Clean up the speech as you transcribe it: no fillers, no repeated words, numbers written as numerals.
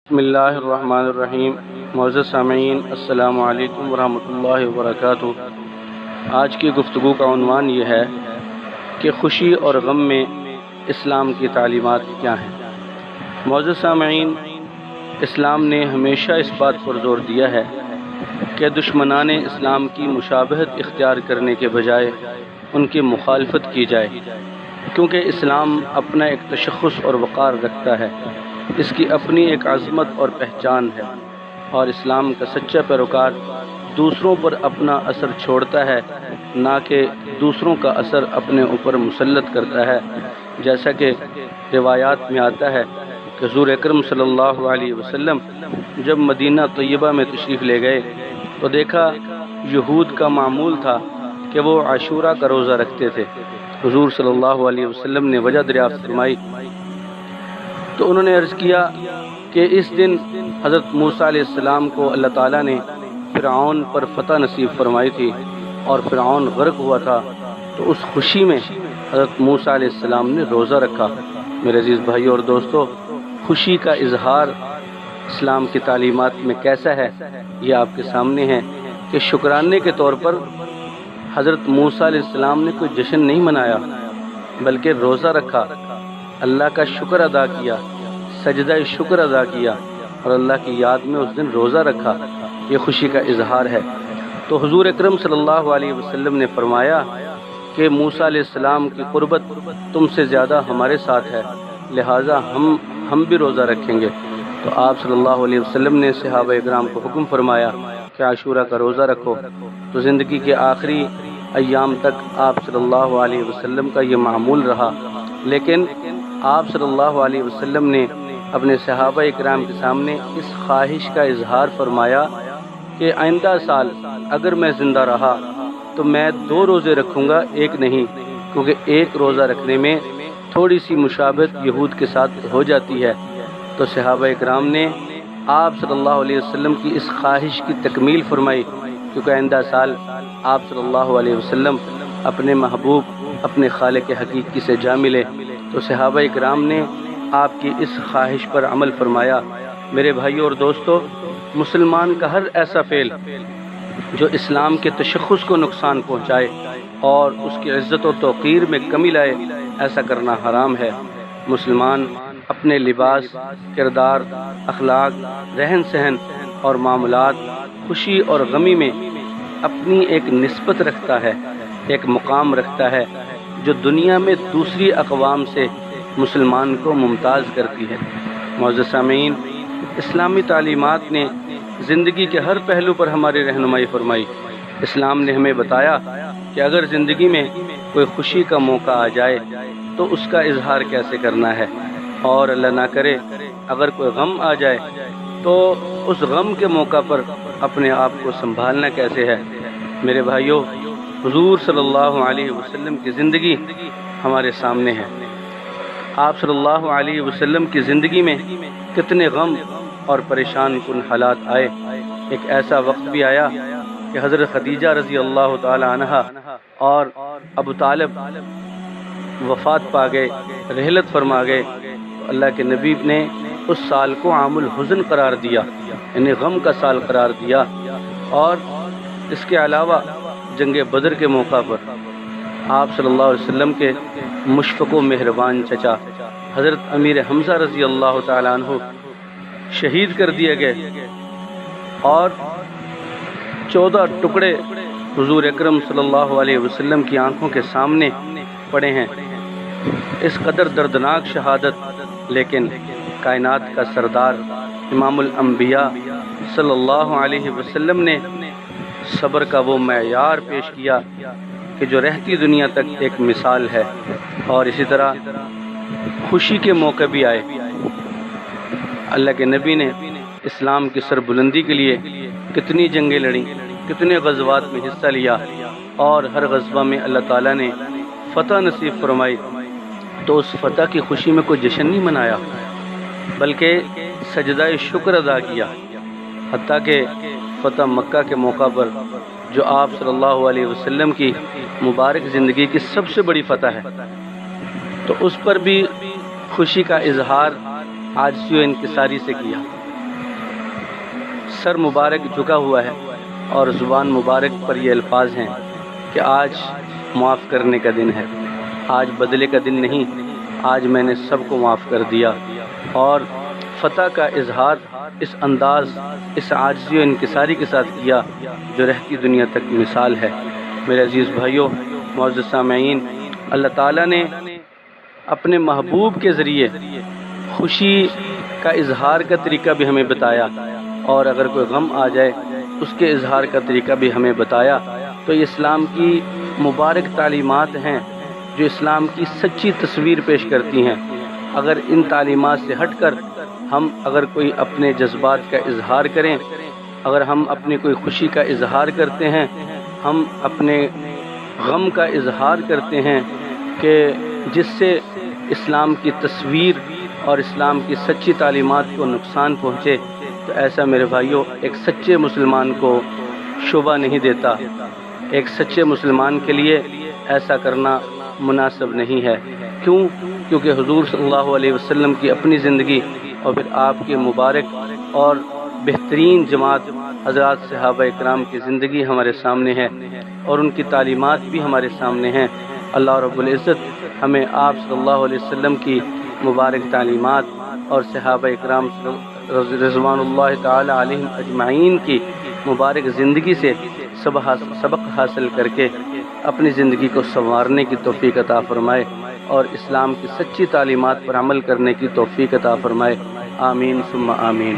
بسم اللہ الرحمن الرحیم۔ معزز سامعین، السلام علیکم ورحمۃ اللہ وبرکاتہ۔ آج کی گفتگو کا عنوان یہ ہے کہ خوشی اور غم میں اسلام کی تعلیمات کیا ہیں۔ معزز سامعین، اسلام نے ہمیشہ اس بات پر زور دیا ہے کہ دشمنان اسلام کی مشابہت اختیار کرنے کے بجائے ان کی مخالفت کی جائے، کیونکہ اسلام اپنا ایک تشخص اور وقار رکھتا ہے، اس کی اپنی ایک عظمت اور پہچان ہے، اور اسلام کا سچا پیروکار دوسروں پر اپنا اثر چھوڑتا ہے، نہ کہ دوسروں کا اثر اپنے اوپر مسلط کرتا ہے۔ جیسا کہ روایات میں آتا ہے کہ حضور اکرم صلی اللہ علیہ وسلم جب مدینہ طیبہ میں تشریف لے گئے تو دیکھا یہود کا معمول تھا کہ وہ عاشورہ کا روزہ رکھتے تھے۔ حضور صلی اللہ علیہ وسلم نے وجہ دریافت فرمائی تو انہوں نے عرض کیا کہ اس دن حضرت موسیٰ علیہ السلام کو اللہ تعالیٰ نے فرعون پر فتح نصیب فرمائی تھی اور فرعون غرق ہوا تھا، تو اس خوشی میں حضرت موسیٰ علیہ السلام نے روزہ رکھا۔ میرے عزیز بھائیو اور دوستو، خوشی کا اظہار اسلام کی تعلیمات میں کیسا ہے، یہ آپ کے سامنے ہے کہ شکرانے کے طور پر حضرت موسیٰ علیہ السلام نے کوئی جشن نہیں منایا، بلکہ روزہ رکھا، اللہ کا شکر ادا کیا، سجدہ شکر ادا کیا اور اللہ کی یاد میں اس دن روزہ رکھا۔ یہ خوشی کا اظہار ہے۔ تو حضور اکرم صلی اللہ علیہ وسلم نے فرمایا کہ موسیٰ علیہ السلام کی قربت تم سے زیادہ ہمارے ساتھ ہے، لہٰذا ہم بھی روزہ رکھیں گے۔ تو آپ صلی اللہ علیہ وسلم نے صحابہ اکرام کو حکم فرمایا کہ عاشورہ کا روزہ رکھو۔ تو زندگی کے آخری ایام تک آپ صلی اللہ علیہ وسلم کا یہ معمول رہا، لیکن آپ صلی اللہ علیہ وسلم نے اپنے صحابہ اکرام کے سامنے اس خواہش کا اظہار فرمایا کہ آئندہ سال اگر میں زندہ رہا تو میں 2 روزے رکھوں گا، ایک نہیں، کیونکہ ایک روزہ رکھنے میں تھوڑی سی مشابہت یہود کے ساتھ ہو جاتی ہے۔ تو صحابہ اکرام نے آپ صلی اللہ علیہ وسلم کی اس خواہش کی تکمیل فرمائی، کیونکہ آئندہ سال آپ صلی اللہ علیہ وسلم اپنے محبوب اپنے خالق حقیقی سے جا ملے۔ تو صحابہ اکرام نے آپ کی اس خواہش پر عمل فرمایا۔ میرے بھائیو اور دوستو، مسلمان کا ہر ایسا فعل جو اسلام کے تشخص کو نقصان پہنچائے اور اس کی عزت و توقیر میں کمی لائے، ایسا کرنا حرام ہے۔ مسلمان اپنے لباس، کردار، اخلاق، رہن سہن اور معاملات، خوشی اور غمی میں اپنی ایک نسبت رکھتا ہے، ایک مقام رکھتا ہے جو دنیا میں دوسری اقوام سے مسلمان کو ممتاز کرتی ہے۔ معزز سامعین، اسلامی تعلیمات نے زندگی کے ہر پہلو پر ہماری رہنمائی فرمائی۔ اسلام نے ہمیں بتایا کہ اگر زندگی میں کوئی خوشی کا موقع آ جائے تو اس کا اظہار کیسے کرنا ہے، اور اللہ نہ کرے اگر کوئی غم آ جائے تو اس غم کے موقع پر اپنے آپ کو سنبھالنا کیسے ہے۔ میرے بھائیو، حضور صلی اللہ علیہ وسلم کی زندگی ہمارے سامنے ہے۔ آپ صلی اللہ علیہ وسلم کی زندگی میں کتنے غم اور پریشان کن حالات آئے۔ ایک ایسا وقت بھی آیا کہ حضرت خدیجہ رضی اللہ تعالی عنہا اور ابو طالب وفات پا گئے، رحلت فرما گئے۔ تو اللہ کے نبی نے اس سال کو عام الحزن قرار دیا، یعنی غم کا سال قرار دیا۔ اور اس کے علاوہ جنگ بدر کے موقع پر آپ صلی اللہ علیہ وسلم کے مشفق و مہربان چچا حضرت امیر حمزہ رضی اللہ تعالیٰ عنہ شہید کر دیے گئے، اور 14 ٹکڑے حضور اکرم صلی اللہ علیہ وسلم کی آنکھوں کے سامنے پڑے ہیں۔ اس قدر دردناک شہادت، لیکن کائنات کا سردار امام الانبیاء صلی اللہ علیہ وسلم نے صبر کا وہ معیار پیش کیا کہ جو رہتی دنیا تک ایک مثال ہے۔ اور اسی طرح خوشی کے موقع بھی آئے۔ اللہ کے نبی نے اسلام کی سربلندی کے لیے کتنی جنگیں لڑیں، کتنے غزوات میں حصہ لیا، اور ہر غزوہ میں اللہ تعالیٰ نے فتح نصیب فرمائی۔ تو اس فتح کی خوشی میں کوئی جشن نہیں منایا، بلکہ سجدہ شکر ادا کیا۔ حتیٰ کہ فتح مکہ کے موقع پر جو آپ صلی اللہ علیہ وسلم کی مبارک زندگی کی سب سے بڑی فتح ہے، تو اس پر بھی خوشی کا اظہار عاجزی و انکساری سے کیا۔ سر مبارک جھکا ہوا ہے اور زبان مبارک پر یہ الفاظ ہیں کہ آج معاف کرنے کا دن ہے، آج بدلے کا دن نہیں، آج میں نے سب کو معاف کر دیا۔ اور فتح کا اظہار اس انداز، اس عاجزی و انکساری کے ساتھ کیا جو رہتی دنیا تک مثال ہے۔ میرے عزیز بھائیوں، معزز سامعین، اللہ تعالیٰ نے اپنے محبوب کے ذریعے خوشی کا اظہار کا طریقہ بھی ہمیں بتایا، اور اگر کوئی غم آ جائے اس کے اظہار کا طریقہ بھی ہمیں بتایا۔ تو یہ اسلام کی مبارک تعلیمات ہیں جو اسلام کی سچی تصویر پیش کرتی ہیں۔ اگر ان تعلیمات سے ہٹ کر ہم اگر کوئی اپنے جذبات کا اظہار کریں، اگر ہم اپنی کوئی خوشی کا اظہار کرتے ہیں، ہم اپنے غم کا اظہار کرتے ہیں کہ جس سے اسلام کی تصویر اور اسلام کی سچی تعلیمات کو نقصان پہنچے، تو ایسا میرے بھائیوں ایک سچے مسلمان کو شوبہ نہیں دیتا۔ ایک سچے مسلمان کے لیے ایسا کرنا مناسب نہیں ہے۔ کیونکہ حضور صلی اللہ علیہ وسلم کی اپنی زندگی اور پھر آپ کے مبارک اور بہترین جماعت حضرات صحابہ اکرام کی زندگی ہمارے سامنے ہے، اور ان کی تعلیمات بھی ہمارے سامنے ہیں۔ اللہ رب العزت ہمیں آپ صلی اللہ علیہ وسلم کی مبارک تعلیمات اور صحابہ اکرام رضوان اللہ تعالی علیہم اجمعین کی مبارک زندگی سے سبق حاصل کر کے اپنی زندگی کو سنوارنے کی توفیق عطا فرمائے، اور اسلام کی سچی تعلیمات پر عمل کرنے کی توفیق عطا فرمائے۔ آمین ثم آمین۔